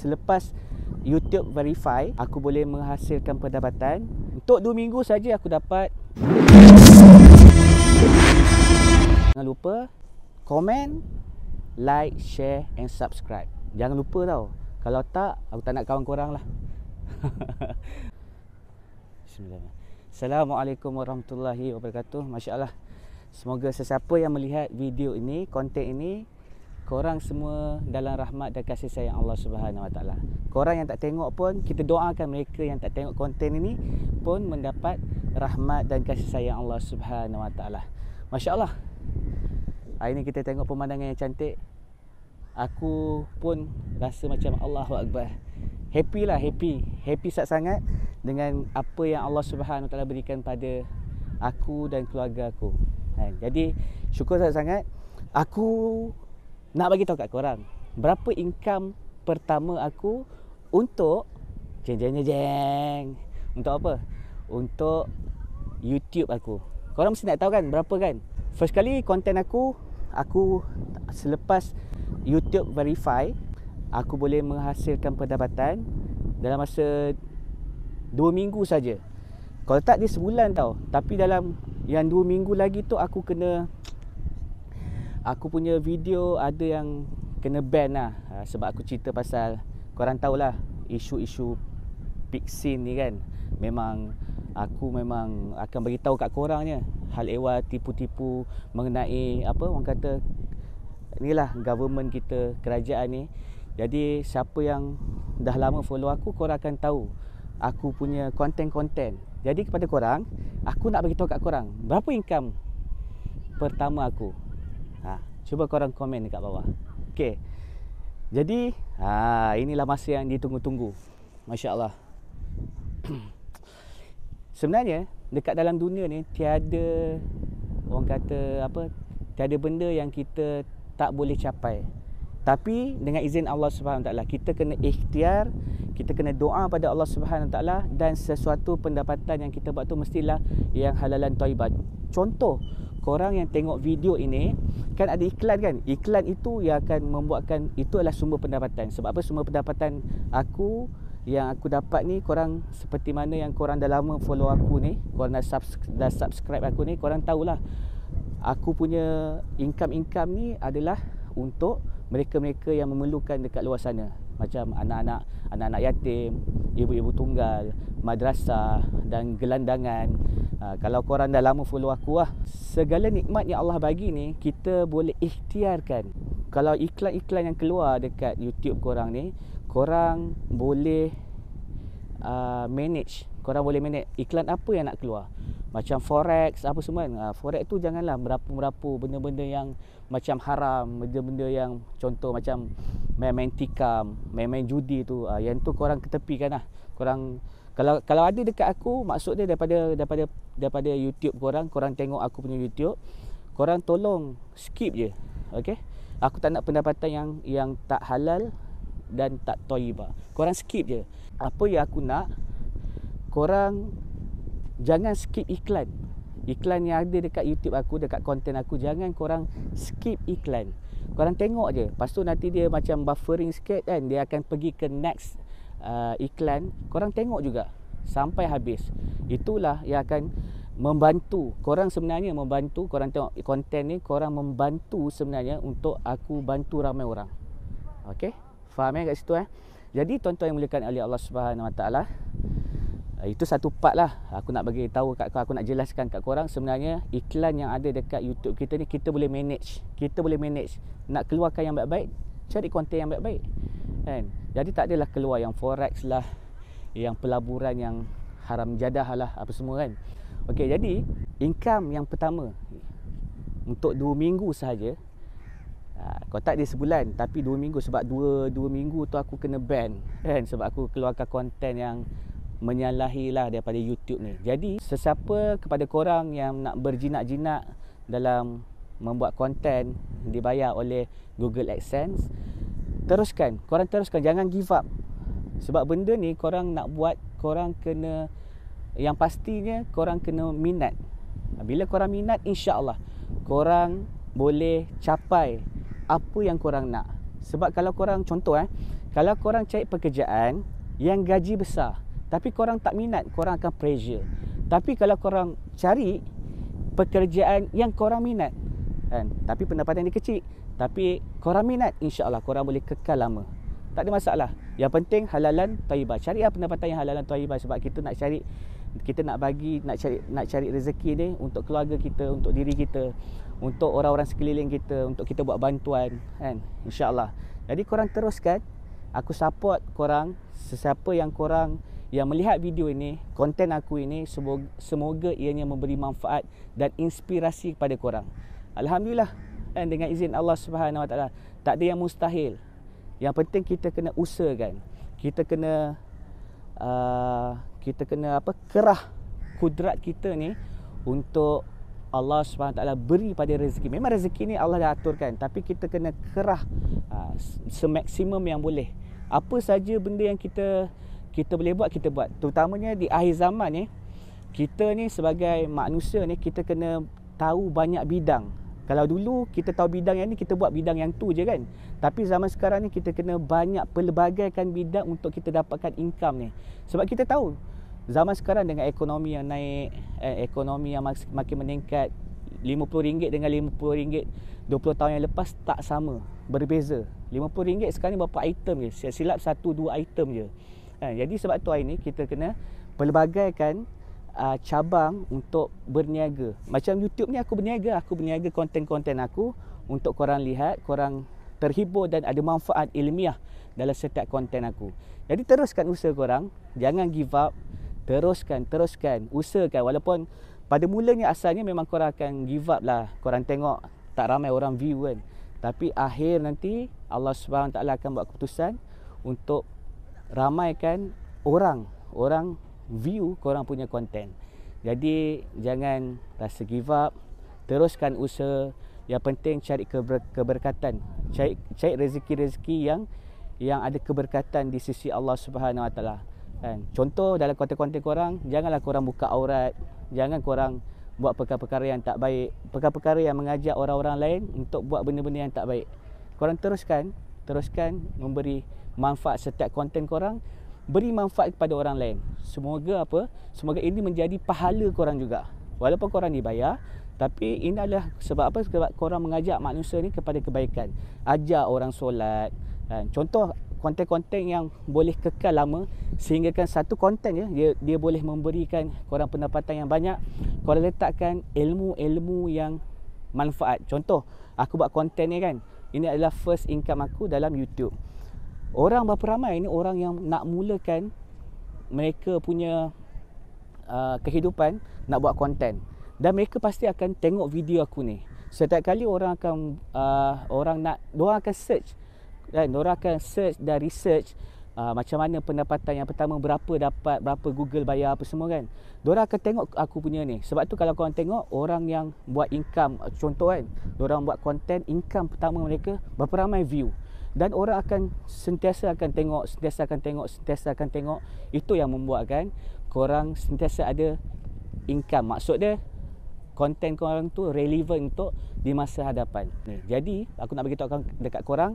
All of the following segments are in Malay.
selepas YouTube verify, aku boleh menghasilkan pendapatan. Untuk 2 minggu saja aku dapat. Jangan lupa komen, like, share and subscribe. Jangan lupa tau. Kalau tak, aku tak nak kawan korang lah. Bismillahirrahmanirrahim. Assalamualaikum warahmatullahi wabarakatuh. Masya Allah. Semoga sesiapa yang melihat video ini, konten ini, korang semua dalam rahmat dan kasih sayang Allah Subhanahu Wa Taala. Korang yang tak tengok pun, kita doakan mereka yang tak tengok konten ini pun mendapat rahmat dan kasih sayang Allah Subhanahu Wa Taala. Masya Allah. Hari ni kita tengok pemandangan yang cantik. Aku pun rasa macam Allahu Akbar. Happy lah, happy sangat dengan apa yang Allah Subhanahu Wa Taala berikan pada aku dan keluarga aku. Jadi syukur sangat. Aku nak bagi tahu kat korang berapa income pertama aku untuk untuk apa? Untuk YouTube aku. Korang mesti nak tahu kan berapa kan? First kali konten aku selepas YouTube verify, aku boleh menghasilkan pendapatan dalam masa 2 minggu saja. Kalau tak dia sebulan tau. Tapi dalam yang 2 minggu lagi tu aku punya video ada yang kena ban lah. Sebab aku cerita pasal, korang tahulah isu-isu Pixin ni kan. Aku memang akan beritahu kat korangnya hal ehwal tipu-tipu mengenai apa orang kata, inilah government kita, kerajaan ni. Jadi siapa yang dah lama follow aku, korang akan tahu aku punya konten-konten. Jadi kepada korang, aku nak beritahu kat korang berapa income pertama aku. Cuba korang komen dekat bawah. Okey. Jadi inilah masa yang ditunggu-tunggu. Masya Allah. Sebenarnya dekat dalam dunia ni tiada, orang kata apa, tiada benda yang kita tak boleh capai. Tapi dengan izin Allah Subhanahu Wa Taala, kita kena ikhtiar, kita kena doa pada Allah Subhanahu Wa Taala, dan sesuatu pendapatan yang kita buat tu mestilah yang halalan thayyibah. Contoh, korang yang tengok video ini kan ada iklan kan? Iklan itu yang akan membuatkan, itu adalah sumber pendapatan. Sebab apa? Sumber pendapatan aku yang aku dapat ni, korang seperti mana yang korang dah lama follow aku ni, korang dah subscribe aku ni, korang tahulah aku punya income ni adalah untuk mereka-mereka yang memerlukan dekat luar sana. Macam anak-anak yatim, ibu-ibu tunggal, madrasah dan gelandangan. Kalau korang dah lama follow aku lah, segala nikmat yang Allah bagi ni kita boleh ikhtiarkan. Kalau iklan-iklan yang keluar dekat YouTube korang ni, korang boleh manage. Korang boleh manage iklan apa yang nak keluar. Macam forex apa semua kan. Forex tu janganlah merapu-merapu benda-benda yang macam haram, benda-benda yang contoh macam main-main tikam, main-main judi tu. Yang tu korang ketepikan lah. Korang kalau ada dekat aku, maksud dia daripada YouTube korang tengok aku punya YouTube, korang tolong skip je. Okey? Aku tak nak pendapatan yang tak halal dan tak thayyibah. Korang skip je. Apa yang aku nak, korang jangan skip iklan. Iklan yang ada dekat YouTube aku, dekat konten aku, jangan korang skip iklan. Korang tengok je. Lepas tu nanti dia macam buffering sikit kan, dia akan pergi ke next iklan. Korang tengok juga sampai habis. Itulah yang akan membantu korang, sebenarnya membantu korang tengok konten ni, korang membantu sebenarnya untuk aku bantu ramai orang. Okey? Faham kat situ Jadi tuan-tuan yang muliakan oleh Allah Subhanahu Wa Taala, itu satu part lah aku nak bagi tahu kat korang, aku nak jelaskan kat korang. Sebenarnya iklan yang ada dekat YouTube kita ni, kita boleh manage. Nak keluarkan yang baik-baik, cari konten yang baik-baik kan. Jadi tak adalah keluar yang forex lah, yang pelaburan yang haram jadah lah, apa semua kan. Okey, jadi income yang pertama untuk 2 minggu sahaja. Kalau tak dia sebulan, tapi 2 minggu. Sebab 2 minggu tu aku kena ban kan, sebab aku keluarkan konten yang menyalahi lah daripada YouTube ni. Jadi sesiapa kepada korang yang nak berjinak-jinak dalam membuat konten dibayar oleh Google AdSense, korang teruskan, jangan give up. Sebab benda ni korang nak buat, korang kena, yang pastinya korang kena minat. Bila korang minat, insya-Allah korang boleh capai apa yang korang nak. Sebab kalau korang, contoh Kalau korang cari pekerjaan yang gaji besar, tapi korang tak minat, korang akan pressure. Tapi kalau korang cari pekerjaan yang korang minat, kan, tapi pendapatan dia kecil, tapi korang minat, insya-Allah korang boleh kekal lama. Tak ada masalah. Yang penting halalan thayyibah. Carilah pendapatan yang halalan thayyibah, sebab kita nak cari, kita nak bagi, nak cari rezeki ni untuk keluarga kita, untuk diri kita, untuk orang-orang sekeliling kita, untuk kita buat bantuan, kan, insya-Allah. Jadi korang teruskan. Aku support korang, sesiapa yang korang yang melihat video ini, konten aku ini, semoga ianya memberi manfaat dan inspirasi kepada korang. Alhamdulillah, dan dengan izin Allah Subhanahu Wa Taala, tak ada yang mustahil. Yang penting kita kena usahakan. Kita kena kerah kudrat kita ni untuk Allah Subhanahu Wa Taala beri pada rezeki. Memang rezeki ni Allah dah aturkan, tapi kita kena kerah semaksimum yang boleh. Apa saja benda yang kita boleh buat, kita buat. Terutamanya di akhir zaman ni, kita ni sebagai manusia ni, kita kena tahu banyak bidang. Kalau dulu kita tahu bidang yang ni, kita buat bidang yang tu je kan. Tapi zaman sekarang ni kita kena banyak pelbagaikan bidang untuk kita dapatkan income ni. Sebab kita tahu zaman sekarang dengan ekonomi yang naik, ekonomi yang makin meningkat, RM50 dengan RM50 20 tahun yang lepas tak sama, berbeza. RM50 sekarang ni berapa item je? Silap 1-2 item je. Jadi sebab tu hari ni kita kena pelbagaikan cabang untuk berniaga. Macam YouTube ni aku berniaga konten-konten aku untuk korang lihat, korang terhibur dan ada manfaat ilmiah dalam setiap konten aku. Jadi teruskan usaha korang, jangan give up. Teruskan, usahakan. Walaupun pada mulanya asalnya memang korang akan give up lah. Korang tengok tak ramai orang view kan. Tapi akhir nanti Allah SWT akan buat keputusan untuk ramaikan orang view korang punya konten. Jadi jangan rasa give up. Teruskan usaha. Yang penting cari keberkatan. Cari rezeki-rezeki yang ada keberkatan di sisi Allah Subhanahu Wa Taala. Kan? Contoh dalam konten-konten korang, janganlah korang buka aurat, jangan korang buat perkara-perkara yang tak baik, perkara-perkara yang mengajak orang-orang lain untuk buat benda-benda yang tak baik. Korang teruskan memberi manfaat. Setiap konten korang beri manfaat kepada orang lain. Semoga ini menjadi pahala korang juga. Walaupun korang dibayar, tapi ini adalah sebab apa? Sebab korang mengajak manusia ni kepada kebaikan. Ajak orang solat. Contoh konten-konten yang boleh kekal lama, sehingga kan satu konten dia boleh memberikan korang pendapatan yang banyak. Korang letakkan ilmu-ilmu yang manfaat. Contoh, aku buat konten ni kan, ini adalah first income aku dalam YouTube. Orang berapa ramai ni orang yang nak mulakan mereka punya kehidupan, nak buat konten, dan mereka pasti akan tengok video aku ni. Setiap kali orang akan search, dan orang akan search dan research macam mana pendapatan yang pertama, berapa dapat, berapa Google bayar, apa semua kan. Diorang akan tengok aku punya ni. Sebab tu kalau korang tengok orang yang buat income, contoh kan, diorang buat konten, income pertama mereka berapa ramai view. Dan orang akan sentiasa akan tengok. Itu yang membuatkan korang sentiasa ada income. Maksud dia, konten korang tu relevan untuk di masa hadapan. Jadi aku nak beritahu dekat korang,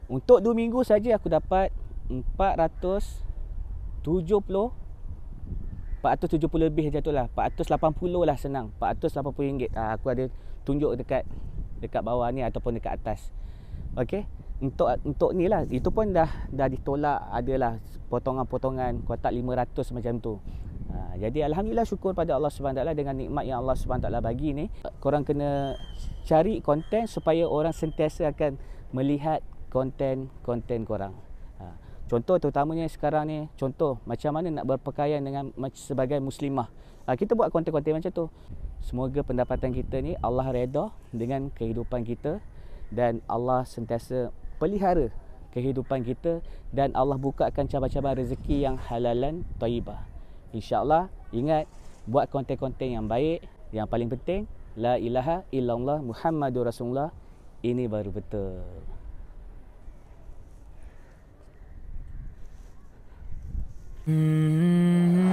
untuk 2 minggu saja aku dapat 470 lebih je tu lah. 480 lah senang. RM480. Aku ada tunjuk dekat bawah ni ataupun dekat atas. Okey. Untuk ni lah, itu pun dah ditolak, adalah potongan-potongan kotak 500 macam tu. Jadi alhamdulillah, syukur pada Allah SWT dengan nikmat yang Allah SWT bagi ni. Korang kena cari konten supaya orang sentiasa akan melihat konten korang. Contoh terutamanya sekarang ni, contoh macam mana nak berpakaian dengan sebagai muslimah. Kita buat konten-konten macam tu. Semoga pendapatan kita ni Allah redha dengan kehidupan kita, dan Allah sentiasa pelihara kehidupan kita, dan Allah bukakan cabang-cabang rezeki yang halalan thayyibah. InsyaAllah, ingat, buat konten-konten yang baik. Yang paling penting, la ilaha illallah Muhammadur Rasulullah. Ini baru betul. Mm-hmm.